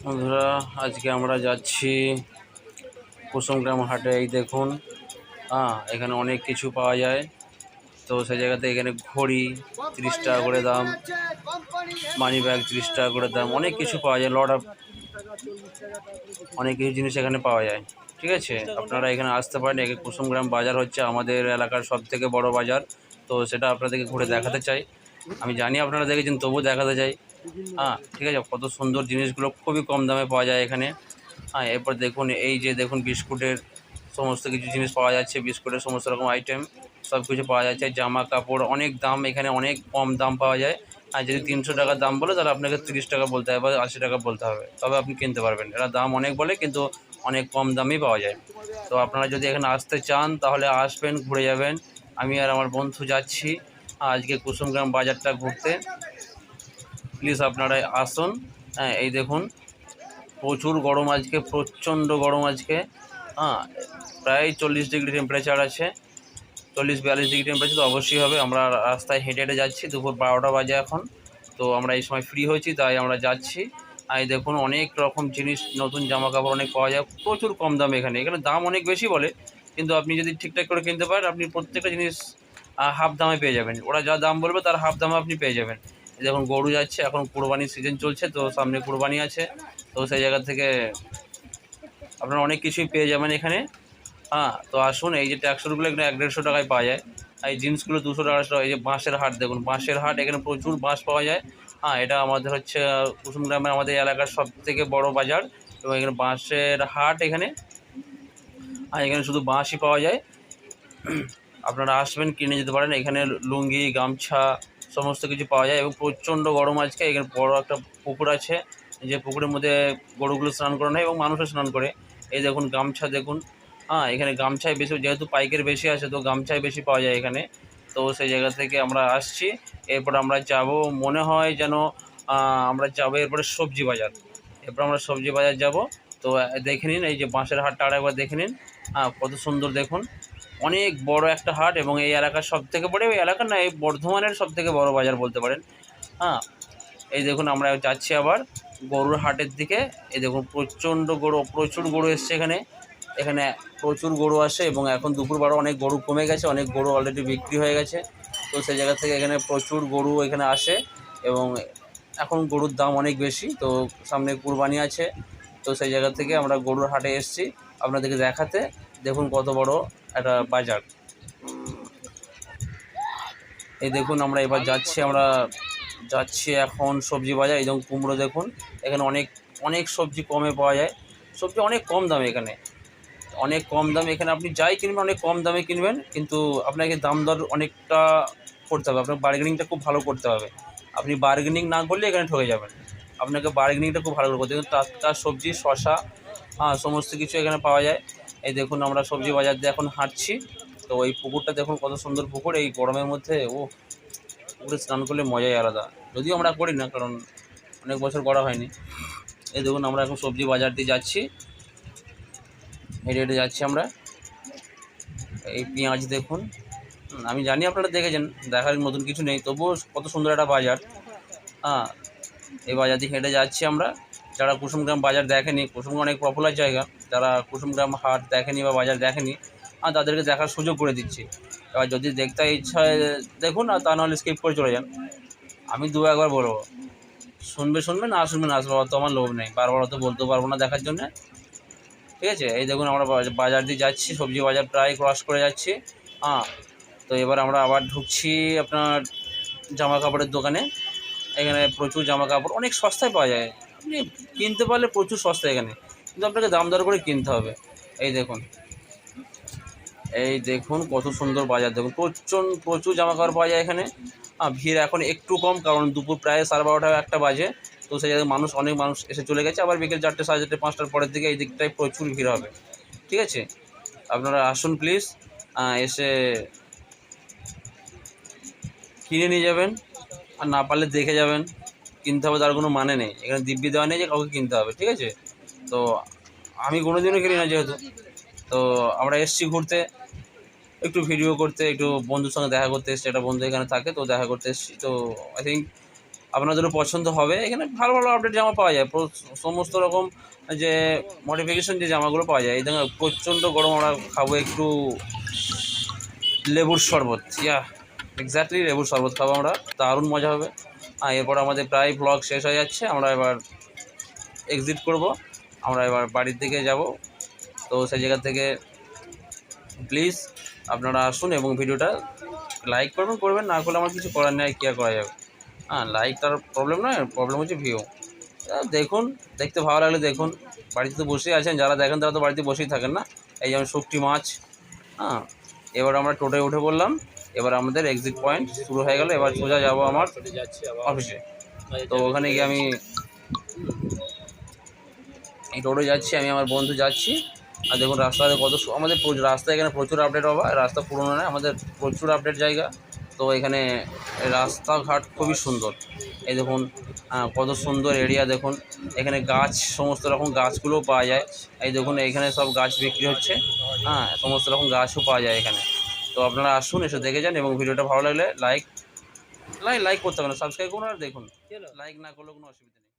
বন্ধুরা, আজকে আমরা যাচ্ছি কুসুমগ্রাম হাটে। এই দেখুন, এখানে অনেক কিছু পাওয়া যায়। তো সেই জায়গাতে এখানে ঘড়ি 30 টাকা করে দাম, মানি ব্যাগ 30 টাকা করে দাম, অনেক কিছু পাওয়া যায়। অনেক কিছু জিনিস এখানে পাওয়া যায়। ঠিক আছে, আপনারা এখানে আসতে পারেন। এখানে কুসুমগ্রাম বাজার হচ্ছে আমাদের এলাকার সবথেকে বড় বাজার। তো সেটা আপনাদেরকে ঘুরে দেখাতে চাই। আমি জানি আপনারা দেখেছেন, তবুও দেখাতে চাই। ঠিক আছে, কত সুন্দর জিনিসগুলো খুবই কম দামে পাওয়া যায় এখানে। এরপর দেখুন, এই যে দেখুন, বিস্কুটের সমস্ত কিছু জিনিস পাওয়া যাচ্ছে। বিস্কুটের সমস্ত রকম আইটেম সব কিছু পাওয়া যাচ্ছে। জামা কাপড় অনেক দাম, এখানে অনেক কম দাম পাওয়া যায়। আর যদি 300 টাকা দাম বলে, তাহলে আপনাকে 30 টাকা বলতে হবে বা 80 টাকা বলতে হবে, তবে আপনি কিনতে পারবেন। এরা দাম অনেক বলে, কিন্তু অনেক কম দামেই পাওয়া যায়। তো আপনারা যদি এখানে আসতে চান, তাহলে আসবেন, ঘুরে যাবেন। আমি আর আমার বন্ধু যাচ্ছি আজকে কুসুমগ্রাম বাজারটা ঘুরতে। প্লিজ আপনারা আসুন। এই দেখুন, প্রচুর গরম আজকে, প্রচণ্ড গরম আজকে। হ্যাঁ, প্রায় 40 ডিগ্রি টেম্পারেচার আছে। 40-42 ডিগ্রি টেম্পারেচার তো অবশ্যই হবে। আমরা রাস্তায় হেঁটে হেঁটে যাচ্ছি, দুপুর 12টা বাজে এখন। তো আমরা এই সময় ফ্রি হয়েছি, তাই আমরা যাচ্ছি। এই দেখুন, অনেক রকম জিনিস, নতুন জামা কাপড় অনেক পাওয়া যায় প্রচুর কম দামে। এখানে এখানে দাম অনেক বেশি বলে, কিন্তু আপনি যদি ঠিকঠাক করে কিনতে পারেন, আপনি প্রত্যেকটা জিনিস হাফ দামে পেয়ে যাবেন। ওরা যা দাম বলবে তার হাফ দামে আপনি পেয়ে যাবেন। দেখুন, গরু যাচ্ছে, এখন কুরবানির সিজন চলছে, তো সামনে কুরবানি আছে। তো সেই জায়গা থেকে আপনারা অনেক কিছুই পেয়ে যাবেন এখানে। তো আসুন। এই যে ট্যাক্সগুলো এখানে 100-150 টাকায় পাওয়া যায়। এই জিন্সগুলো 200 টাকা। এই যে বাঁশের হাট দেখুন, বাঁশের হাট, এখানে প্রচুর বাঁশ পাওয়া যায়। এটা আমাদের হচ্ছে কুসুমগ্রামের, আমাদের এলাকার সবথেকে বড় বাজার। এবং এখানে বাঁশের হাট এখানে। এখানে শুধু বাঁশই পাওয়া যায়। আপনারা আসবেন, কিনে যেতে পারেন। এখানে লুঙ্গি, গামছা সমস্ত কিছু পাওয়া যায়। এবং প্রচণ্ড গরম আজকে। এখানে বড় একটা পুকুর আছে, যে পুকুরের মধ্যে গরুগুলো স্নান করে নেয় এবং মানুষও স্নান করে। এই দেখুন, গামছা দেখুন। এখানে গামছায় বেশি, যেহেতু পাইকের বেশি আছে, তো গামছায় বেশি পাওয়া যায় এখানে। তো সেই জায়গা থেকে আমরা আসছি। এরপর আমরা যাব, মনে হয় যেন আমরা যাবো এরপরে সবজি বাজার। এরপর আমরা সবজি বাজার যাব। তো দেখে নিন, এই যে বাঁশের হাটটা আরেকবার দেখে নিন। কত সুন্দর দেখুন, অনেক বড় একটা হাট। এবং এই এলাকার সবথেকে বড়, এই এলাকার না, এই বর্ধমানের সবথেকে বড় বাজার বলতে পারেন। হ্যাঁ, এই দেখুন, আমরা যাচ্ছি আবার গরুর হাটের দিকে। এই দেখুন, প্রচুর গরু এসছে এখানে। এখানে প্রচুর গরু আসে, এবং এখন দুপুর 12 অনেক গরু কমে গেছে, অনেক গরু অলরেডি বিক্রি হয়ে গেছে। তো সেই জায়গা থেকে এখানে প্রচুর গরু এখানে আসে। এবং এখন গরুর দাম অনেক বেশি, তো সামনে কুরবানি আছে। তো সেই জায়গা থেকে আমরা গরুর হাটে এসেছি আপনাদেরকে দেখাতে। দেখুন কত বড় একটা বাজার। এই দেখুন, আমরা যাচ্ছি এখন সবজি বাজার। এই যেমন কুমড়ো দেখুন, এখানে অনেক অনেক সবজি কমে পাওয়া যায়। সবজি অনেক কম দামে এখানে, অনেক কম দামে। এখানে আপনি যাই কিনবেন, অনেক কম দামে কিনবেন, কিন্তু আপনাকে দাম দর অনেকটা করতে হবে। আপনার বার্গেনিংটা খুব ভালো করতে হবে। আপনি বার্গেনিং না করলে এখানে ঠকে যাবেন। আপনাকে বার্গেনিংটা খুব ভালো করে করতে হবে। টাটকা সবজি, শশা, সমস্ত কিছু এখানে পাওয়া যায়। এই দেখুন, আমরা সবজি বাজার দিয়ে এখন হাঁটছি। তো এই পুকুরটা দেখুন, কত সুন্দর পুকুর। এই গরমের মধ্যে পুকুরে স্নান করলে মজাই আলাদা। যদিও আমরা করি না, কারণ অনেক বছর করা হয়নি। এই দেখুন, আমরা এখন সবজি বাজার দিয়ে যাচ্ছি, হেঁটে হেঁটে যাচ্ছি আমরা। এই পেঁয়াজ দেখুন। আমি জানি আপনারা দেখেছেন, দেখার নতুন কিছু নেই, তবুও কত সুন্দর একটা বাজার। হ্যাঁ, এই বাজার দিয়ে হেঁটে যাচ্ছি আমরা। যারা কুসুমগ্রাম বাজার দেখেনি, কুসুমগ্রাম অনেক পপুলার জায়গা, যারা কুসুমগ্রাম হাট দেখেনি বা বাজার দেখেনি, তাদেরকে দেখার সুযোগ করে দিচ্ছি। এবার যদি দেখতে ইচ্ছা হয় দেখুন, আর তা নাহলে স্কিপ করে চলে যান। আমি একবার বলবো, শুনবে, না শুনবে না আসবে, অত আমার লোভ নেই। বারবার অত বলতেও পারবো না দেখার জন্য। ঠিক আছে, এই দেখুন, আমরা বাজার দিয়ে যাচ্ছি, সবজি বাজার প্রায় ক্রস করে যাচ্ছি। হ্যাঁ, তো এবার আমরা আবার ঢুকছি আপনার জামা কাপড়ের দোকানে। এখানে প্রচুর জামা কাপড় অনেক সস্তায় পাওয়া যায়। আপনি কিনতে পারলে প্রচুর সস্তা এখানে, কিন্তু আপনাকে দাম দর করে কিনতে হবে। এই দেখুন কত সুন্দর বাজার। দেখুন, প্রচুর জামা কাপড় পাওয়া যায় এখানে। ভিড় এখন একটু কম, কারণ দুপুর প্রায় 12:30 একটা বাজে। তো সেই জায়গায় অনেক মানুষ এসে চলে গেছে। আবার বিকেল 4টে, 4:30, 5টার পরের দিকে এই দিকটায় প্রচুর ভিড় হবে। ঠিক আছে, আপনারা আসুন প্লিজ, এসে কিনে নিয়ে যাবেন। আর না পারলে দেখে যাবেন। কিনতে হবে তার কোনো মানে নেই, এখানে দিব্যি দেওয়া নেই যে কাউকে কিনতে হবে। ঠিক আছে, তো আমি কোনোদিনও কিনি না যেহেতু। তো আমরা এসছি ঘুরতে, একটু ভিডিও করতে, একটু বন্ধুর সঙ্গে দেখা করতে এসেছি। একটা বন্ধু এখানে থাকে, তো দেখা করতে এসেছি। তো আই থিঙ্ক আপনাদেরও পছন্দ হবে। এখানে ভালো ভালো আপডেট জামা পাওয়া যায়, সমস্ত রকম যে মডিফিকেশন যে জামাগুলো পাওয়া যায়। এই দেখুন প্রচণ্ড গরম, আমরা খাবো একটু লেবুর শরবত। এক্স্যাক্টলি লেবুর শরবত খাবো আমরা, দারুণ মজা হবে। এরপর আমাদের প্রায় ব্লগ শেষ হয়ে যাচ্ছে, আমরা এবার এক্সিট করব, আমরা এবার বাড়ির দিকে যাব। তো সেই জায়গা থেকে প্লিজ আপনারা আসুন এবং ভিডিওটা লাইক করবেন, না করলে আমার কিছু করার নেই, কী আর করা যাবে। লাইক তার প্রবলেম নয়, প্রবলেম হচ্ছে ভিউ। দেখুন, দেখতে ভালো লাগলে দেখুন। বাড়িতে তো বসেই আছেন, যারা দেখেন তারা তো বাড়িতে বসেই থাকেন না। এই যেমন শুকটি মাছ। এবার আমরা টোটোয় উঠে পড়লাম, এবার আমাদের এক্সিট পয়েন্ট শুরু হয়ে গেল। এবার সোজা যাব আমার অফিসে। তো ওখানে গিয়ে আমি এই টোটোয় যাচ্ছি, আমি আমার বন্ধু যাচ্ছি। আর দেখুন রাস্তাতে আমাদের রাস্তা এখানে প্রচুর আপডেট হওয়া, রাস্তা পুরোনো নয়, আমাদের প্রচুর আপডেট জায়গা। তো এখানে রাস্তাঘাট খুবই সুন্দর। এই দেখুন কত সুন্দর এরিয়া দেখুন। এখানে গাছ, সমস্ত রকম গাছগুলোও পাওয়া যায়। এই দেখুন এখানে সব গাছ বিক্রি হচ্ছে, সমস্ত রকম গাছও পাওয়া যায় এখানে। তো আপনারা আসুন, এসে দেখে যান, এবং ভিডিওটা ভালো লাগলে লাইক করতে হবে না, সাবস্ক্রাইব করুন আর দেখুন। লাইক না করলেও কোনো অসুবিধা নেই।